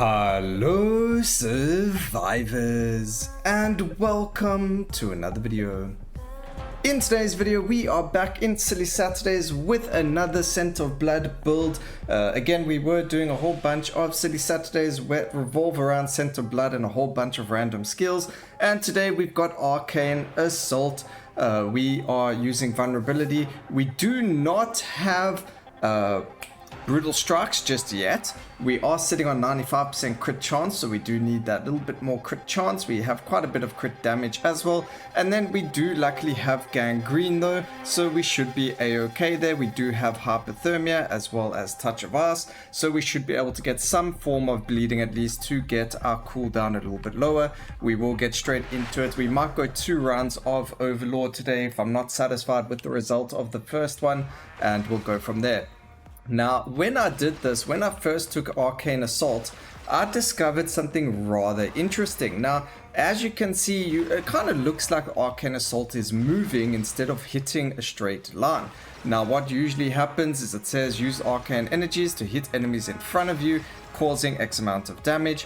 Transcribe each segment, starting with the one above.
Hello survivors, and welcome to another video. In today's video we are back in Silly Saturdays with another Scent of Blood build. Again, we were doing a whole bunch of Silly Saturdays that revolve around Scent of Blood and a whole bunch of random skills, and today we've got Arcane Assault. We are using vulnerability. We do not have brutal strikes just yet. We are sitting on 95% crit chance, so we do need that little bit more crit chance. We have quite a bit of crit damage as well, and then we do luckily have gangrene though, so we should be a-okay there. We do have hypothermia as well as touch of ice, so we should be able to get some form of bleeding at least to get our cooldown a little bit lower. We will get straight into it. We might go 2 rounds of Overlord today if I'm not satisfied with the result of the first one, and we'll go from there. Now, when I did this, when I first took Arcane Assault, I discovered something rather interesting. Now, as you can see, it kind of looks like Arcane Assault is moving instead of hitting a straight line. Now, what usually happens is it says use arcane energies to hit enemies in front of you, causing X amount of damage.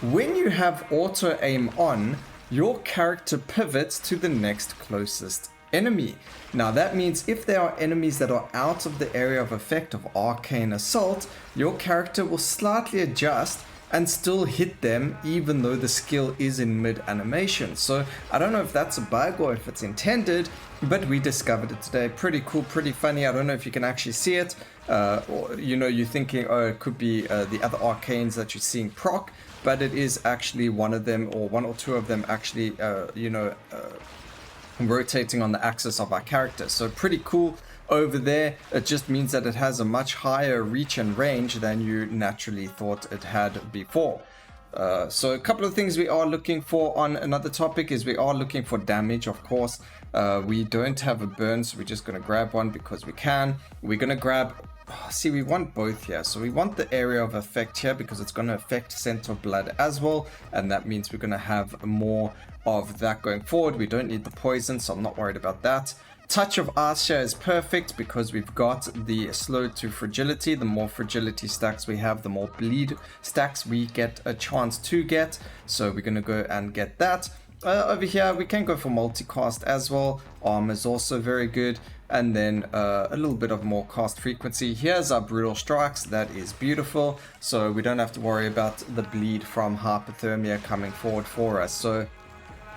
When you have auto aim on, your character pivots to the next closest enemy. Now that means if there are enemies that are out of the area of effect of Arcane Assault, your character will slightly adjust and still hit them even though the skill is in mid animation. So I don't know if that's a bug or if it's intended, but we discovered it today. Pretty cool, pretty funny. I don't know if you can actually see it, or you're thinking, oh, it could be the other arcanes that you're seeing proc, but it is actually one of them, or one or two of them actually rotating on the axis of our character. So pretty cool over there. It just means that it has a much higher reach and range than you naturally thought it had before. So a couple of things we are looking for on another topic is we are looking for damage, of course. We don't have a burn, so we're just going to grab one because we can. We're going to grab, see, we want both here. So we want the area of effect here because it's going to affect Scent of Blood as well, and that means we're going to have more of that going forward. We don't need the poison, so I'm not worried about that. Touch of Ice here is perfect because we've got the slow to fragility. The more fragility stacks we have, the more bleed stacks we get a chance to get. So we're going to go and get that. Over here, we can go for multicast as well. Armor is also very good. And then a little bit of more cast frequency. Here's our brutal strikes. That is beautiful. So we don't have to worry about the bleed from hypothermia coming forward for us. So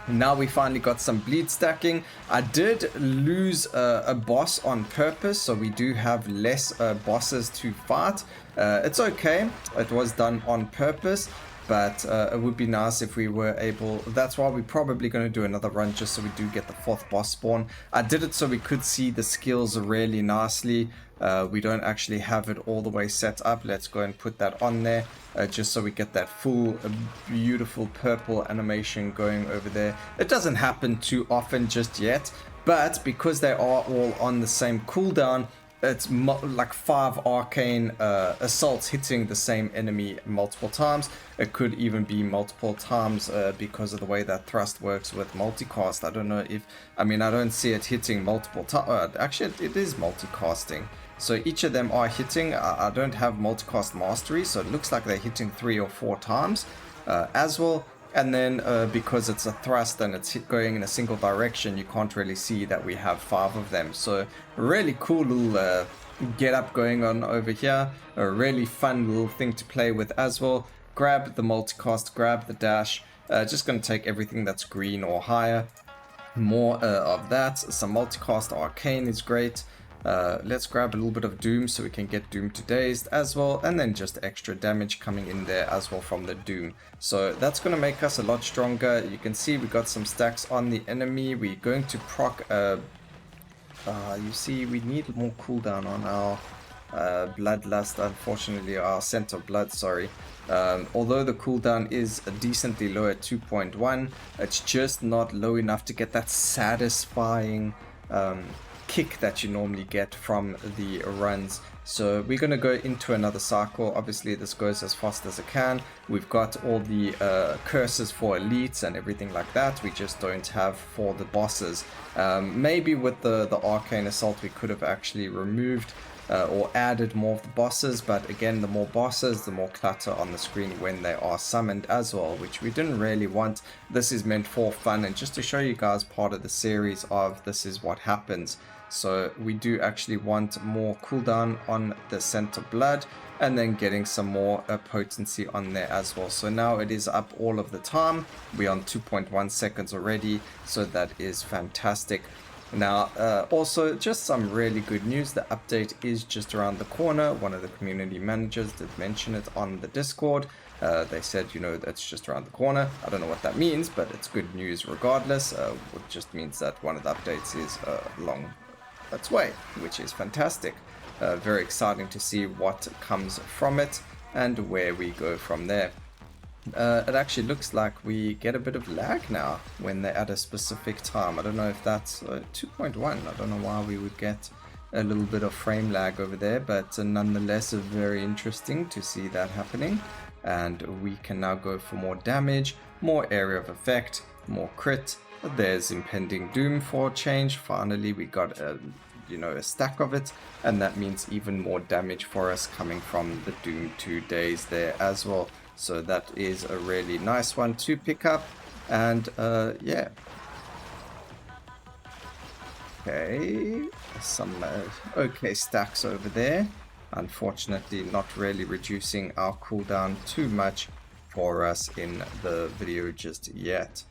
now we finally got some bleed stacking. I did lose a boss on purpose, so we do have less bosses to fight. It's okay. It was done on purpose. But it would be nice if we were able. That's why we're probably going to do another run just so we do get the 4th boss spawn. I did it so we could see the skills really nicely. We don't actually have it all the way set up. Let's go and put that on there just so we get that full beautiful purple animation going over there. It doesn't happen too often just yet, but because they are all on the same cooldown, it's like 5 arcane assaults hitting the same enemy multiple times. It could even be multiple times because of the way that thrust works with multicast. I don't know if, I don't see it hitting multiple times. Actually, it is multicasting. So each of them are hitting. I don't have multicast mastery, so it looks like they're hitting 3 or 4 times as well. And then because it's a thrust and it's going in a single direction, you can't really see that we have 5 of them. So really cool little get up going on over here. A really fun little thing to play with as well. Grab the multicast, grab the dash. Just going to take everything that's green or higher. More of that. Some multicast arcane is great. Let's grab a little bit of Doom so we can get Doom to Dazed as well, and then just extra damage coming in there as well from the Doom. So that's going to make us a lot stronger. You can see we got some stacks on the enemy. We're going to proc, you see we need more cooldown on our Bloodlust, unfortunately, our Scent of Blood, sorry. Although the cooldown is decently low at 2.1, it's just not low enough to get that satisfying kick that you normally get from the runs. So we're going to go into another cycle. Obviously this goes as fast as it can. We've got all the curses for elites and everything like that. We just don't have for the bosses. Maybe with the Arcane Assault we could have actually removed or added more of the bosses, but again, the more bosses, the more clutter on the screen when they are summoned as well, which we didn't really want. This is meant for fun and just to show you guys part of the series of this is what happens. So we do actually want more cooldown on the Scent of Blood, and then getting some more potency on there as well. So now it is up all of the time. We're on 2.1 seconds already, so that is fantastic. Now, also just some really good news. The update is just around the corner. One of the community managers did mention it on the Discord. They said, you know, that's just around the corner. I don't know what that means, but it's good news regardless. It just means that one of the updates is long its way, which is fantastic. Very exciting to see what comes from it and where we go from there. It actually looks like we get a bit of lag now when they're at a specific time. I don't know if that's 2.1. I don't know why we would get a little bit of frame lag over there, but nonetheless very interesting to see that happening. And we can now go for more damage, more area of effect, more crit. There's impending doom for change. Finally we got a stack of it, and that means even more damage for us coming from the Doom 2 days there as well. So that is a really nice one to pick up. And yeah, okay, some okay stacks over there. Unfortunately not really reducing our cooldown too much for us in the video just yet.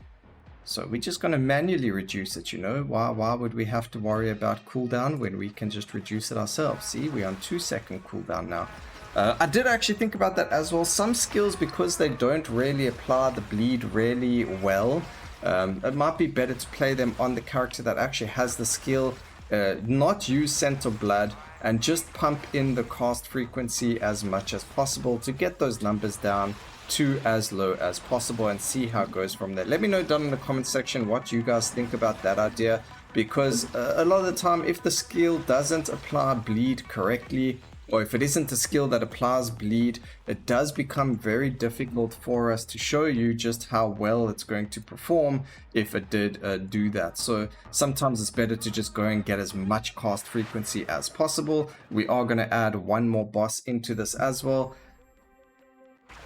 So we're just going to manually reduce it, you know. Why would we have to worry about cooldown when we can just reduce it ourselves? See, we're on 2-second cooldown now. I did actually think about that as well. Some skills, because they don't really apply the bleed really well, it might be better to play them on the character that actually has the skill, not use Scent of Blood, and just pump in the cast frequency as much as possible to get those numbers down to as low as possible and see how it goes from there. Let me know down in the comment section what you guys think about that idea, because a lot of the time if the skill doesn't apply bleed correctly, or if it isn't a skill that applies bleed, it does become very difficult for us to show you just how well it's going to perform if it did do that. So sometimes it's better to just go and get as much cast frequency as possible. We are going to add one more boss into this as well,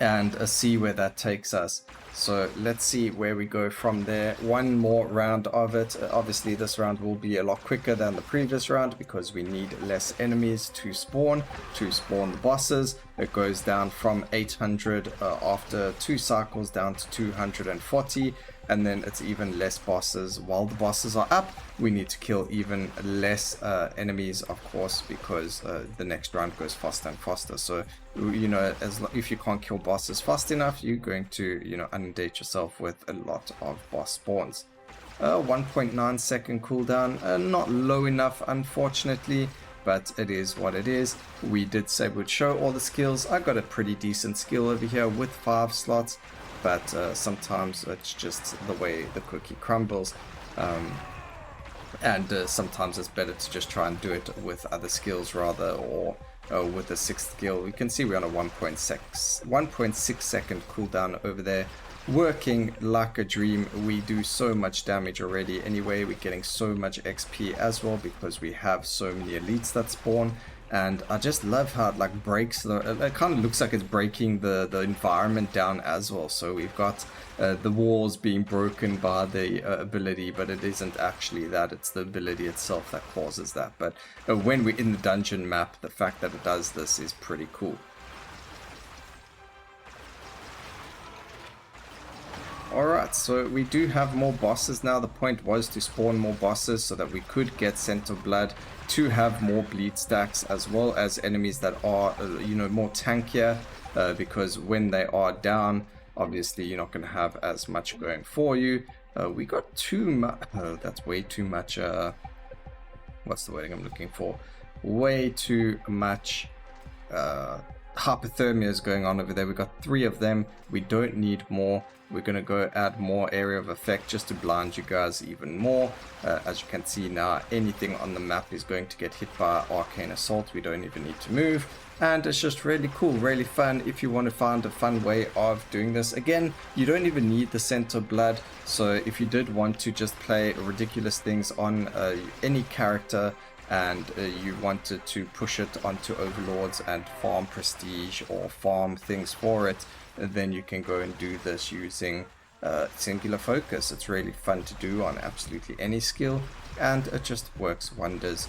and see where that takes us. So let's see where we go from there. One more round of it. Obviously this round will be a lot quicker than the previous round because we need less enemies to spawn the bosses. It goes down from 800 after 2 cycles down to 240, and then it's even less bosses. While the bosses are up, we need to kill even less enemies, of course, because the next round goes faster and faster. So, you know, if you can't kill bosses fast enough, you're going to, you know, inundate yourself with a lot of boss spawns. 1.9 second cooldown, not low enough, unfortunately, but it is what it is. We did say we'd show all the skills. I got a pretty decent skill over here with 5 slots, but sometimes it's just the way the cookie crumbles. And sometimes it's better to just try and do it with other skills rather, or with the 6th skill. You can see we're on a 1.6 second cooldown over there, working like a dream. We do so much damage already anyway. We're getting so much XP as well because we have so many elites that spawn. And I just love how it like breaks it kind of looks like it's breaking the environment down as well. So we've got the walls being broken by the ability, but it isn't actually that, it's the ability itself that causes that. But when we're in the dungeon map, the fact that it does this is pretty cool. Alright, so we do have more bosses now. The point was to spawn more bosses so that we could get Scent of Blood to have more bleed stacks, as well as enemies that are, you know, more tankier, because when they are down, obviously you're not going to have as much going for you. We got too much, that's way too much, what's the wording I'm looking for? Way too much hypothermia is going on over there. We got 3 of them. We don't need more. We're going to go add more area of effect just to blind you guys even more. As you can see now, anything on the map is going to get hit by Arcane Assault. We don't even need to move. And it's just really cool, really fun if you want to find a fun way of doing this. Again, you don't even need the Scent of Blood. So if you did want to just play ridiculous things on any character, and you wanted to push it onto overlords and farm prestige or farm things for it, then you can go and do this using singular focus. It's really fun to do on absolutely any skill, and it just works wonders.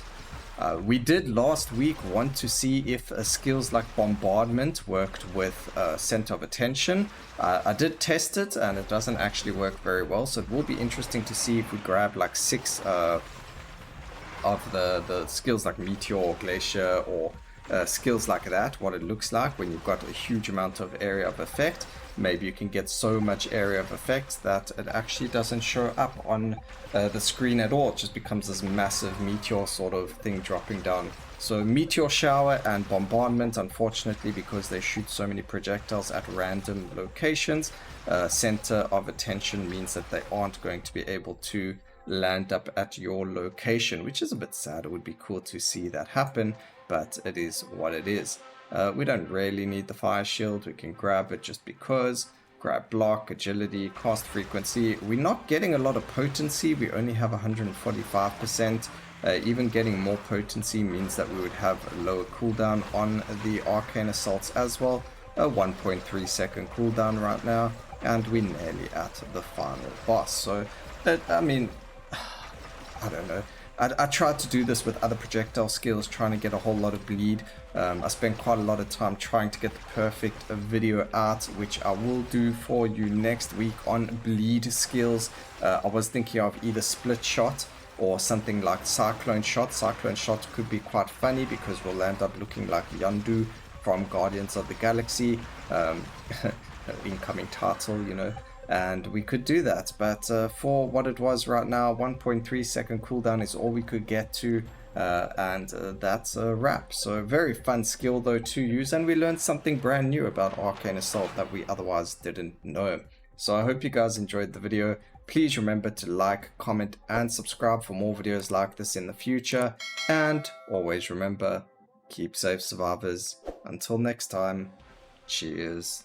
We did last week want to see if skills like bombardment worked with center of attention. I did test it, and it doesn't actually work very well, so it will be interesting to see if we grab like 6 of the skills like meteor or glacier or skills like that, what it looks like when you've got a huge amount of area of effect. Maybe you can get so much area of effect that it actually doesn't show up on the screen at all. It just becomes this massive meteor sort of thing dropping down. So meteor shower and bombardment, unfortunately, because they shoot so many projectiles at random locations, center of attention means that they aren't going to be able to land up at your location, which is a bit sad. It would be cool to see that happen, but it is what it is. We don't really need the fire shield. We can grab it just because. Grab block, agility, cast frequency. We're not getting a lot of potency. We only have 145%. Even getting more potency means that we would have a lower cooldown on the Arcane Assaults as well. A 1.3 second cooldown right now, and we're nearly at the final boss. So, I mean, I don't know. I tried to do this with other projectile skills, trying to get a whole lot of bleed. I spent quite a lot of time trying to get the perfect video out, which I will do for you next week on bleed skills. I was thinking of either split shot or something like cyclone shot. Cyclone shot could be quite funny because we'll end up looking like Yondu from Guardians of the Galaxy. Incoming title, you know. And we could do that, but for what it was right now, 1.3 second cooldown is all we could get to, and that's a wrap. So very fun skill though to use, and we learned something brand new about Arcane Assault that we otherwise didn't know. So I hope you guys enjoyed the video. Please remember to like, comment, and subscribe for more videos like this in the future, and always remember, keep safe, survivors. Until next time, cheers.